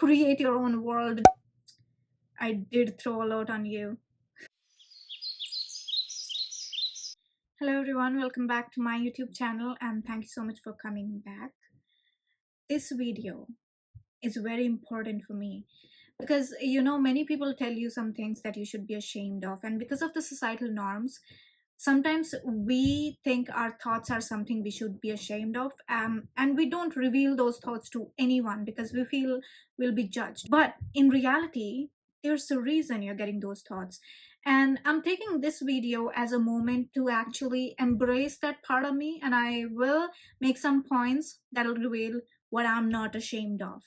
create your own world. I did throw a lot on you. Hello everyone, welcome back to my YouTube channel and thank you so much for coming back. This video is very important for me because many people tell you some things that you should be ashamed of, and because of the societal norms sometimes we think our thoughts are something we should be ashamed of, and we don't reveal those thoughts to anyone because we feel we'll be judged. But in reality, there's a reason you're getting those thoughts, and I'm taking this video as a moment to actually embrace that part of me, and I will make some points that'll reveal what I'm not ashamed of.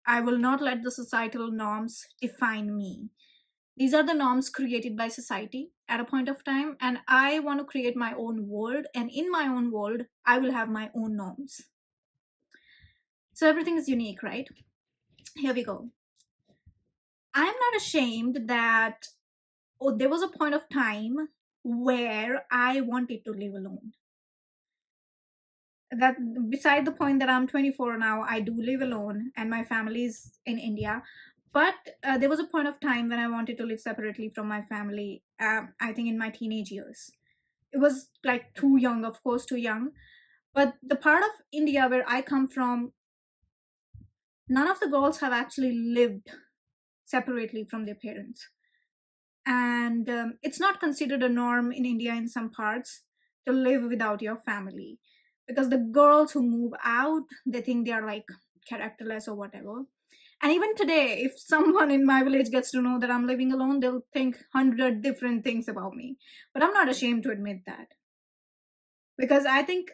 I will not let the societal norms define me. These are the norms created by society at a point of time, and I want to create my own world. And in my own world, I will have my own norms. So everything is unique, right? Here we go. I'm not ashamed that there was a point of time where I wanted to live alone. That beside the point that I'm 24 now, I do live alone and my family is in India. But there was a point of time when I wanted to live separately from my family, I think in my teenage years. It was like too young, of course, too young. But the part of India where I come from, none of the girls have actually lived separately from their parents. And it's not considered a norm in India in some parts to live without your family, because the girls who move out, they think they are like characterless or whatever. And even today, if someone in my village gets to know that I'm living alone, they'll think 100 different things about me. But I'm not ashamed to admit that, because I think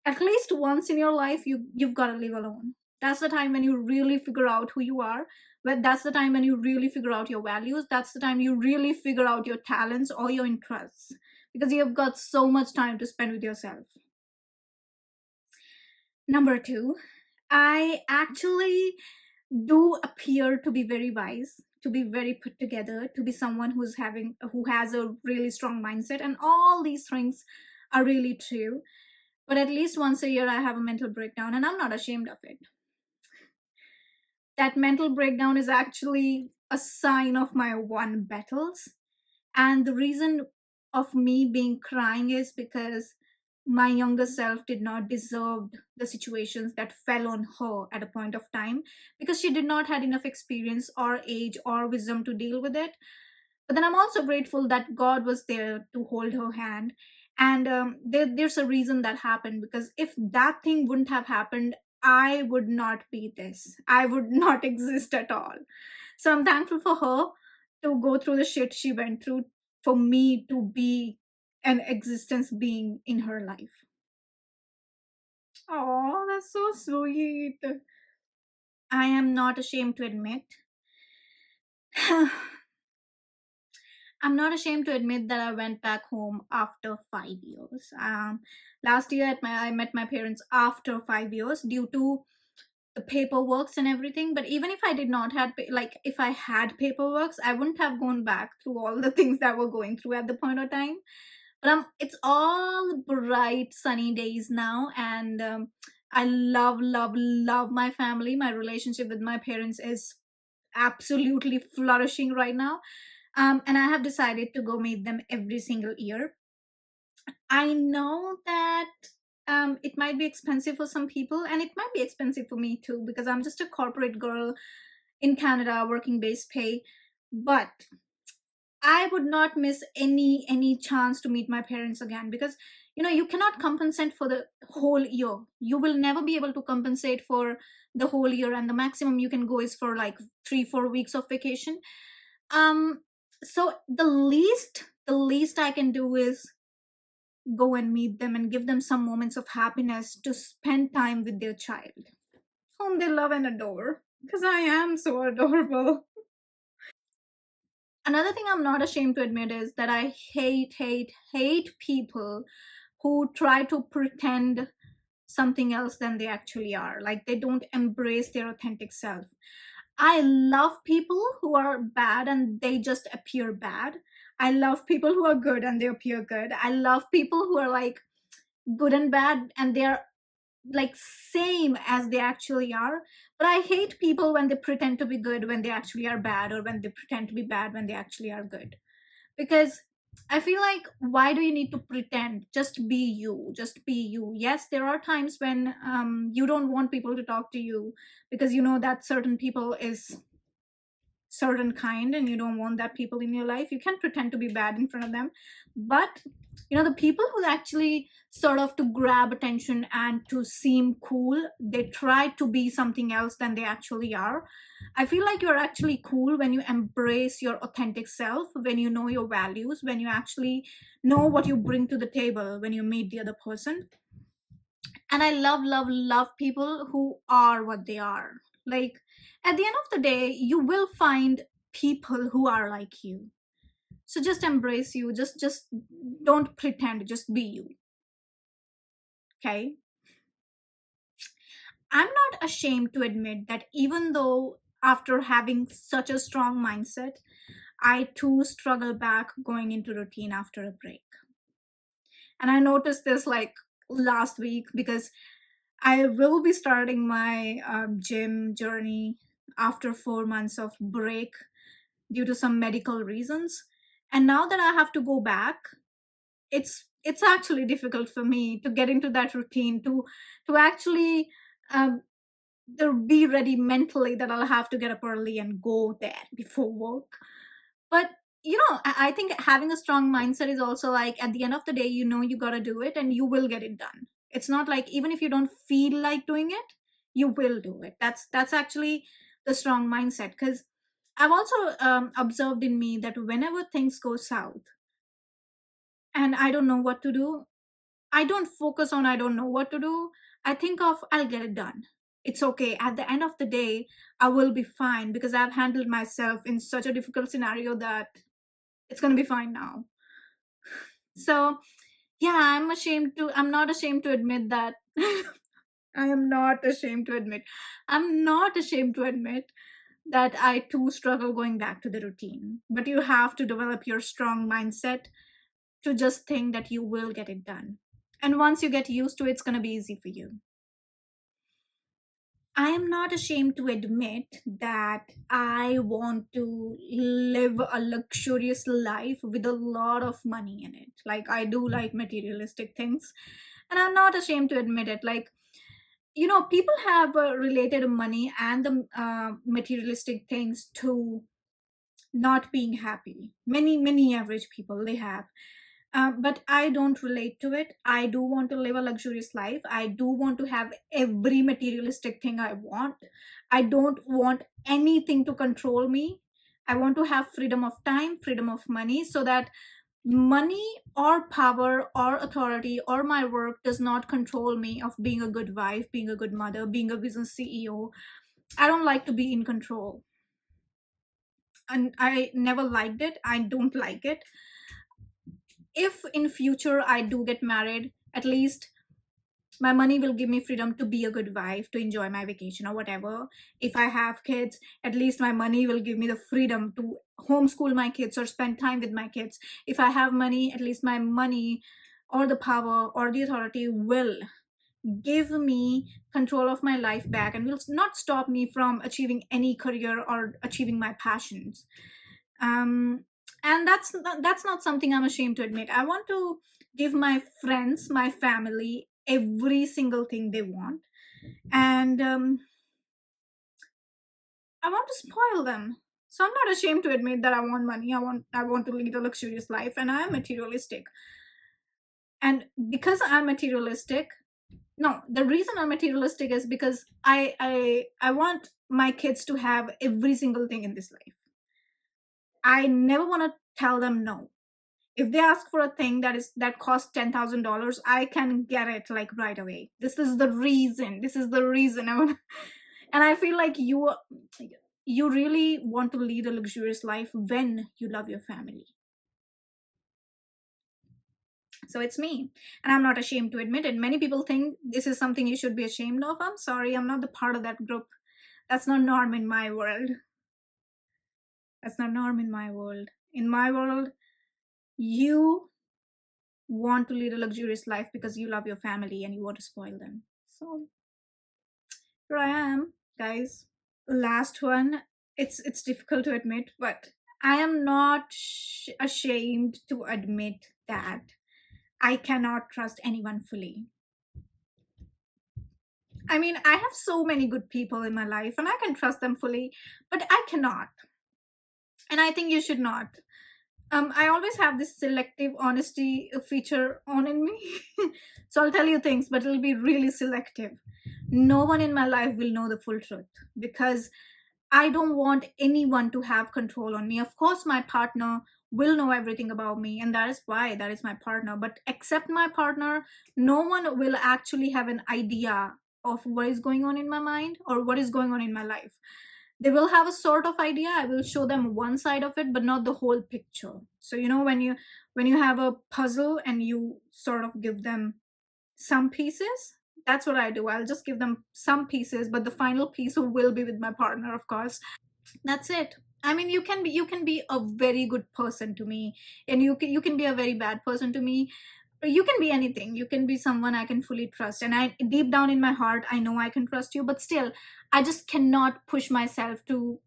at least once in your life you've got to live alone. That's the time when you really figure out who you are. But that's the time when you really figure out your values. That's the time you really figure out your talents or your interests, because you've got so much time to spend with yourself. Number two, I actually do appear to be very wise, to be very put together, to be someone who has a really strong mindset, and all these things are really true. But at least once a year, I have a mental breakdown, and I'm not ashamed of it. That mental breakdown is actually a sign of my won battles. And the reason of me being crying is because my younger self did not deserve the situations that fell on her at a point of time, because she did not had enough experience or age or wisdom to deal with it. But then I'm also grateful that God was there to hold her hand. And there's a reason that happened, because if that thing wouldn't have happened, I would not be this. I would not exist at all. So I'm thankful for her to go through the shit she went through, for me to be an existence being in her life. Oh, that's so sweet. I am not ashamed to admit. I'm not ashamed to admit that I went back home after 5 years. Last year, I met my parents after 5 years due to the paperworks and everything. But even if I did not had if I had paperworks, I wouldn't have gone back through all the things that were going through at the point of time. But it's all bright, sunny days now, and I love, love, love my family. My relationship with my parents is absolutely flourishing right now. And I have decided to go meet them every single year. I know that it might be expensive for some people, and it might be expensive for me too, because I'm just a corporate girl in Canada working base pay. But I would not miss any chance to meet my parents again, because you cannot compensate for the whole year. You will never be able to compensate for the whole year, and the maximum you can go is for like 3-4 weeks of vacation. Um, so the least I can do is go and meet them and give them some moments of happiness to spend time with their child, whom they love and adore, because I am so adorable. Another thing I'm not ashamed to admit is that I hate people who try to pretend something else than they actually are. Like, they don't embrace their authentic self. I love people who are bad and they just appear bad. I love people who are good and they appear good. I love people who are like good and bad and they're like same as they actually are. But I hate people when they pretend to be good when they actually are bad, or when they pretend to be bad when they actually are good. Because I feel like, why do you need to pretend? Just be you. Just be you. Yes, there are times when you don't want people to talk to you because you know that certain people is certain kind and you don't want that people in your life. You can pretend to be bad in front of them, but the people who actually sort of to grab attention and to seem cool, they try to be something else than they actually are. I feel like you're actually cool when you embrace your authentic self, when you know your values, when you actually know what you bring to the table when you meet the other person. And I love people who are what they are. Like, at the end of the day, you will find people who are like you. So just embrace you. Just don't pretend, just be you. Okay. I'm not ashamed to admit that even though after having such a strong mindset, I too struggle back going into routine after a break. And I noticed this like last week because I will be starting my gym journey after 4 months of break due to some medical reasons. And now that I have to go back, it's actually difficult for me to get into that routine, to actually um, be ready mentally that I'll have to get up early and go there before work. But I think having a strong mindset is also like, at the end of the day, you got to do it and you will get it done. It's not like, even if you don't feel like doing it, you will do it. That's actually the strong mindset. Because I've also observed in me that whenever things go south and I don't know what to do, I don't focus on I don't know what to do. I think of, I'll get it done. It's okay. At the end of the day, I will be fine because I've handled myself in such a difficult scenario that it's going to be fine now. So, yeah, I'm not ashamed to admit that. I am not ashamed to admit. I'm not ashamed to admit that I too struggle going back to the routine. But you have to develop your strong mindset to just think that you will get it done. And once you get used to it, it's going to be easy for you. I am not ashamed to admit that I want to live a luxurious life with a lot of money in it. Like, I do like materialistic things, and I'm not ashamed to admit it. Like, people have related money and the materialistic things to not being happy. Many average people, they have. But I don't relate to it. I do want to live a luxurious life. I do want to have every materialistic thing I want. I don't want anything to control me. I want to have freedom of time, freedom of money, so that money or power or authority or my work does not control me of being a good wife, being a good mother, being a business CEO. I don't like to be in control. And I never liked it. I don't like it. If in future I do get married, at least my money will give me freedom to be a good wife, to enjoy my vacation or whatever. If I have kids, at least my money will give me the freedom to homeschool my kids or spend time with my kids. If I have money, at least my money or the power or the authority will give me control of my life back and will not stop me from achieving any career or achieving my passions. um and that's not something I'm ashamed to admit. I want to give my friends, my family, every single thing they want. And I want to spoil them. So I'm not ashamed to admit that I want money. I want to lead a luxurious life, and I am materialistic. And because I'm materialistic, no, the reason I'm materialistic is because I want my kids to have every single thing in this life. I never want to tell them no. If they ask for a thing that costs $10,000, I can get it like right away. This is the reason I want. And I feel like you really want to lead a luxurious life when you love your family. So it's me, and I'm not ashamed to admit it. Many people think this is something you should be ashamed of. I'm sorry, I'm not the part of that group. That's not norm in my world. That's not norm in my world. In my world, you want to lead a luxurious life because you love your family and you want to spoil them. So here I am. guys. Last one. It's difficult to admit, but I am not ashamed to admit that I cannot trust anyone fully. I mean, I have so many good people in my life and I can trust them fully, but I cannot. And I think you should not. I always have this selective honesty feature on in me. So I'll tell you things, but it'll be really selective. No one in my life will know the full truth because I don't want anyone to have control on me. Of course, my partner will know everything about me, and that is why that is my partner. But except my partner, no one will actually have an idea of what is going on in my mind or what is going on in my life. They will have a sort of idea. I will show them one side of it, but not the whole picture. So when you have a puzzle and you sort of give them some pieces, that's what I do. I'll just give them some pieces, but the final piece will be with my partner, of course. That's it. I mean, you can be a very good person to me, and you can be a very bad person to me. Or you can be anything. You can be someone I can fully trust, and I deep down in my heart I know I can trust you, but still I just cannot push myself to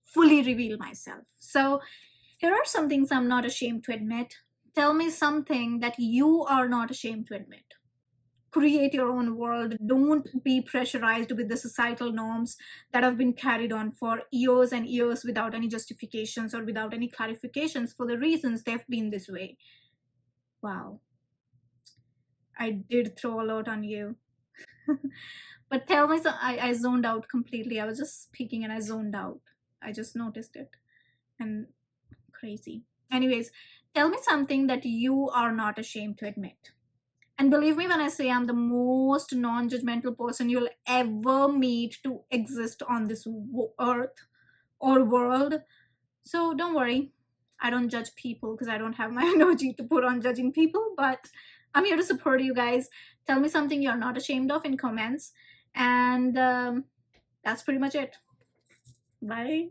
fully reveal myself. So here are some things I'm not ashamed to admit. Tell me something that you are not ashamed to admit. Create your own world. Don't be pressurized with the societal norms that have been carried on for years and years without any justifications or without any clarifications for the reasons they've been this way. Wow, I did throw a lot on you. But tell me, so I zoned out completely. I was just speaking and I zoned out. I just noticed it. And crazy. Anyways, tell me something that you are not ashamed to admit. And believe me when I say I'm the most non judgmental person you'll ever meet to exist on this earth or world. So don't worry. I don't judge people because I don't have my energy to put on judging people, but I'm here to support you guys. Tell me something you're not ashamed of in comments. And that's pretty much it. Bye.